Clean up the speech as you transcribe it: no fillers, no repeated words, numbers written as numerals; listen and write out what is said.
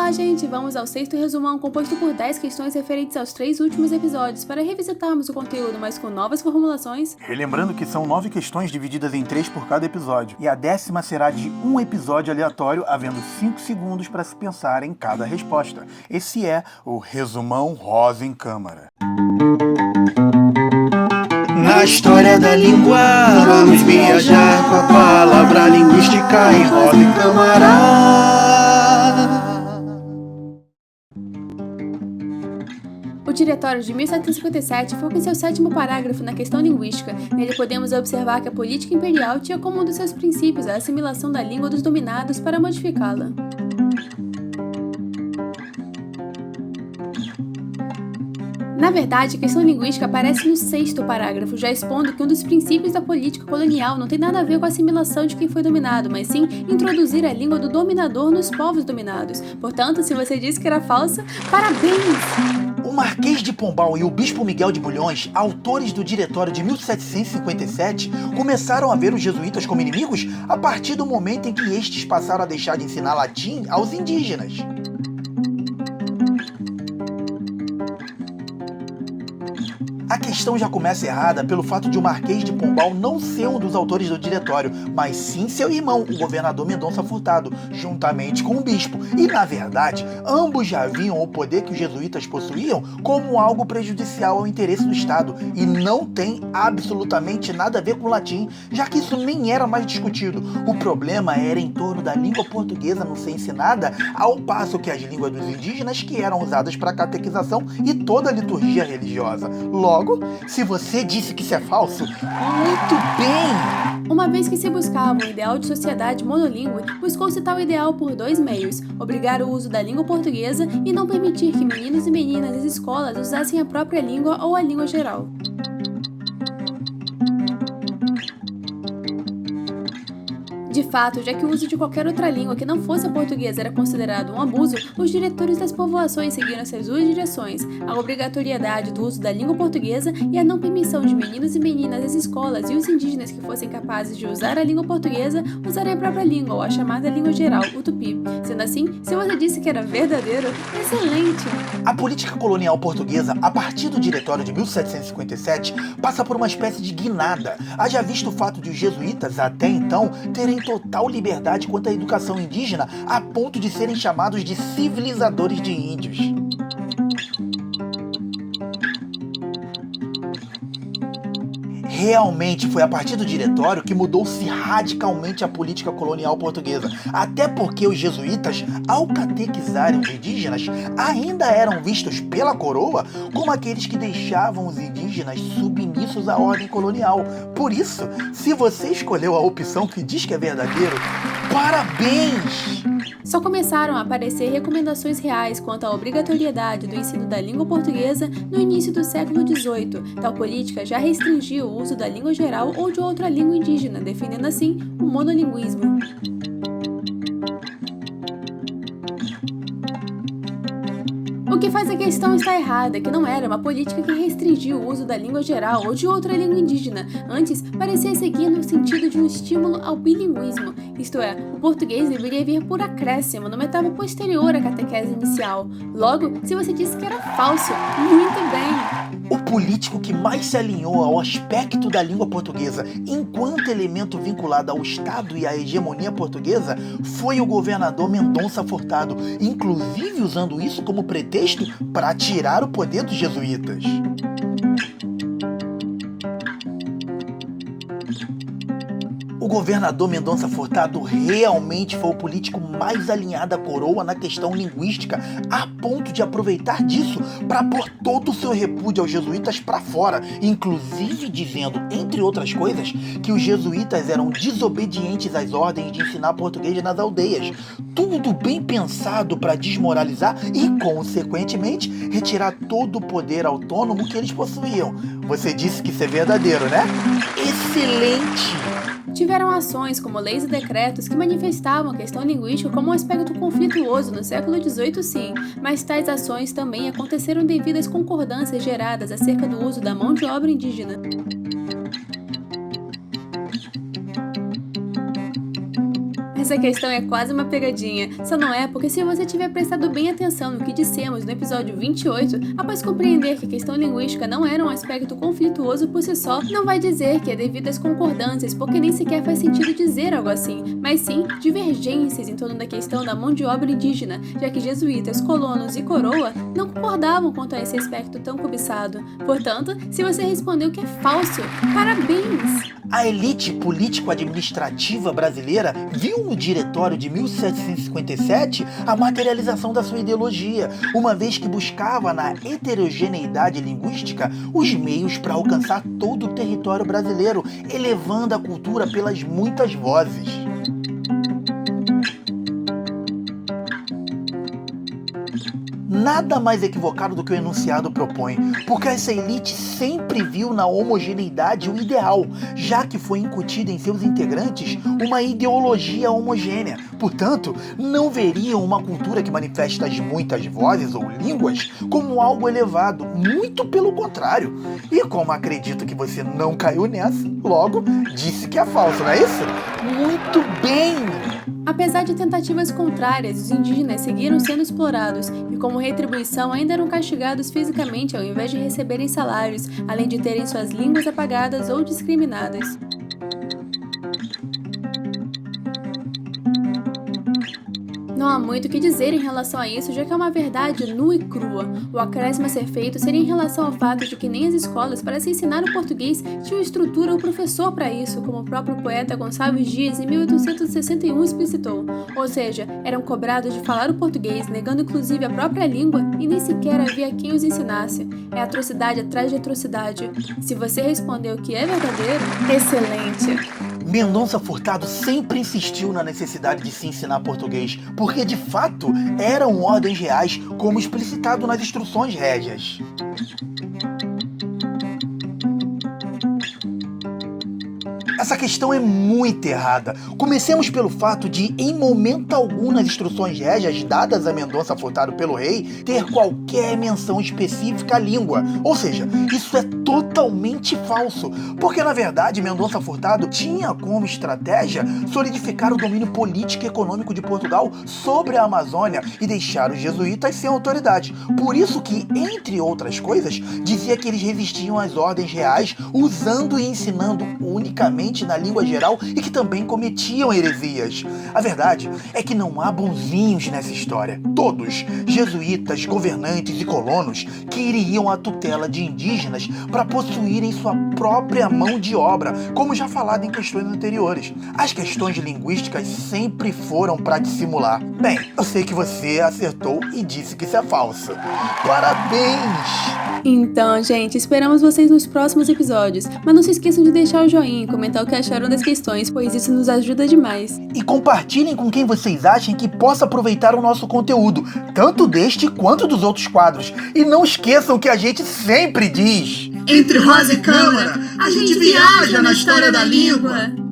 Olá, gente! Vamos ao sexto resumão composto por 10 questões referentes aos 3 últimos episódios para revisitarmos o conteúdo, mas com novas formulações. Relembrando que são 9 questões divididas em 3 por cada episódio, e a 10ª será de um episódio aleatório, havendo 5 segundos para se pensar em cada resposta. Esse é o Resumão Rosa em Câmara. Na história da língua, vamos viajar com a palavra linguística em Rosa em Câmara. O Diretório de 1757 foca em seu 7º parágrafo na questão linguística. Nele podemos observar que a política imperial tinha como um dos seus princípios a assimilação da língua dos dominados para modificá-la. Na verdade, a questão linguística aparece no 6º parágrafo, já expondo que um dos princípios da política colonial não tem nada a ver com a assimilação de quem foi dominado, mas sim introduzir a língua do dominador nos povos dominados. Portanto, se você disse que era falsa, parabéns! O Marquês de Pombal e o Bispo Miguel de Bulhões, autores do Diretório de 1757, começaram a ver os jesuítas como inimigos a partir do momento em que estes passaram a deixar de ensinar latim aos indígenas. A questão já começa errada pelo fato de o Marquês de Pombal não ser um dos autores do diretório, mas sim seu irmão, o governador Mendonça Furtado, juntamente com o bispo. E, na verdade, ambos já viam o poder que os jesuítas possuíam como algo prejudicial ao interesse do Estado, e não tem absolutamente nada a ver com o latim, já que isso nem era mais discutido. O problema era em torno da língua portuguesa não ser ensinada, ao passo que as línguas dos indígenas que eram usadas para catequização e toda a liturgia religiosa. Logo, se você disse que isso é falso, muito bem! Uma vez que se buscava um ideal de sociedade monolíngue, buscou-se tal ideal por 2 meios: obrigar o uso da língua portuguesa e não permitir que meninos e meninas das escolas usassem a própria língua ou a língua geral. De fato, já que o uso de qualquer outra língua que não fosse a portuguesa era considerado um abuso, os diretores das povoações seguiram essas 2 direções: a obrigatoriedade do uso da língua portuguesa e a não permissão de meninos e meninas das escolas e os indígenas que fossem capazes de usar a língua portuguesa usarem a própria língua, ou a chamada língua geral, o tupi. Sendo assim, se você disse que era verdadeiro, excelente! A política colonial portuguesa, a partir do Diretório de 1757, passa por uma espécie de guinada. Haja visto o fato de os jesuítas, até então, terem total liberdade quanto à educação indígena, a ponto de serem chamados de civilizadores de índios. Realmente foi a partir do diretório que mudou-se radicalmente a política colonial portuguesa, até porque os jesuítas, ao catequizarem os indígenas, ainda eram vistos pela coroa como aqueles que deixavam os indígenas submissos à ordem colonial. Por isso, se você escolheu a opção que diz que é verdadeiro, parabéns! Só começaram a aparecer recomendações reais quanto à obrigatoriedade do ensino da língua portuguesa no início do século XVIII. Tal política já restringia o uso da língua geral ou de outra língua indígena, defendendo assim o monolinguismo. O que faz a questão estar errada, que não era uma política que restringia o uso da língua geral ou de outra língua indígena. Antes, parecia seguir no sentido de um estímulo ao bilinguismo, isto é, o português deveria vir por acréscimo, numa etapa posterior à catequese inicial. Logo, se você disse que era falso, muito bem! O político que mais se alinhou ao aspecto da língua portuguesa enquanto elemento vinculado ao Estado e à hegemonia portuguesa foi o governador Mendonça Furtado, inclusive usando isso como pretexto para tirar o poder dos jesuítas. O governador Mendonça Furtado realmente foi o político mais alinhado à coroa na questão linguística, a ponto de aproveitar disso para pôr todo o seu repúdio aos jesuítas para fora, inclusive dizendo, entre outras coisas, que os jesuítas eram desobedientes às ordens de ensinar português nas aldeias. Tudo bem pensado para desmoralizar e, consequentemente, retirar todo o poder autônomo que eles possuíam. Você disse que isso é verdadeiro, né? Excelente! Tiveram ações como leis e decretos que manifestavam a questão linguística como um aspecto conflituoso no século XVIII, sim, mas tais ações também aconteceram devido às concordâncias geradas acerca do uso da mão de obra indígena. Essa questão é quase uma pegadinha, só não é porque se você tiver prestado bem atenção no que dissemos no episódio 28, após compreender que a questão linguística não era um aspecto conflituoso por si só, não vai dizer que é devido às concordâncias, porque nem sequer faz sentido dizer algo assim, mas sim divergências em torno da questão da mão de obra indígena, já que jesuítas, colonos e coroa não concordavam quanto a esse aspecto tão cobiçado. Portanto, se você respondeu que é falso, parabéns! A elite político-administrativa brasileira viu no Diretório de 1757 a materialização da sua ideologia, uma vez que buscava na heterogeneidade linguística os meios para alcançar todo o território brasileiro, elevando a cultura pelas muitas vozes. Nada mais equivocado do que o enunciado propõe, porque essa elite sempre viu na homogeneidade o ideal, já que foi incutida em seus integrantes uma ideologia homogênea. Portanto, não veriam uma cultura que manifesta as muitas vozes ou línguas como algo elevado, muito pelo contrário. E como acredito que você não caiu nessa, logo disse que é falso, não é isso? Muito bem! Apesar de tentativas contrárias, os indígenas seguiram sendo explorados e, como retribuição, ainda eram castigados fisicamente ao invés de receberem salários, além de terem suas línguas apagadas ou discriminadas. Não há muito o que dizer em relação a isso, já que é uma verdade nua e crua. O acréscimo a ser feito seria em relação ao fato de que nem as escolas, para se ensinar o português, tinham estrutura ou professor para isso, como o próprio poeta Gonçalves Dias, em 1861, explicitou. Ou seja, eram cobrados de falar o português, negando inclusive a própria língua, e nem sequer havia quem os ensinasse. É atrocidade atrás de atrocidade. Se você respondeu que é verdadeiro, excelente! Mendonça Furtado sempre insistiu na necessidade de se ensinar português, porque de fato eram ordens reais, como explicitado nas instruções régias. Essa questão é muito errada. Comecemos pelo fato de, em momento algum nas instruções régias dadas a Mendonça Furtado pelo rei, ter qualquer menção específica à língua. Ou seja, isso é totalmente falso, porque na verdade Mendonça Furtado tinha como estratégia solidificar o domínio político e econômico de Portugal sobre a Amazônia e deixar os jesuítas sem autoridade. Por isso que, entre outras coisas, dizia que eles resistiam às ordens reais usando e ensinando unicamente na língua geral e que também cometiam heresias. A verdade é que não há bonzinhos nessa história. Todos, jesuítas, governantes e colonos, queriam a tutela de indígenas para possuírem sua própria mão de obra, como já falado em questões anteriores. As questões linguísticas sempre foram para dissimular. Bem, eu sei que você acertou e disse que isso é falso. Parabéns! Então, gente, esperamos vocês nos próximos episódios, mas não se esqueçam de deixar o joinha e comentar o que acharam das questões, pois isso nos ajuda demais. E compartilhem com quem vocês achem que possa aproveitar o nosso conteúdo, tanto deste quanto dos outros quadros. E não esqueçam que a gente sempre diz: Entre Rosa e Câmara, a gente viaja na história da língua.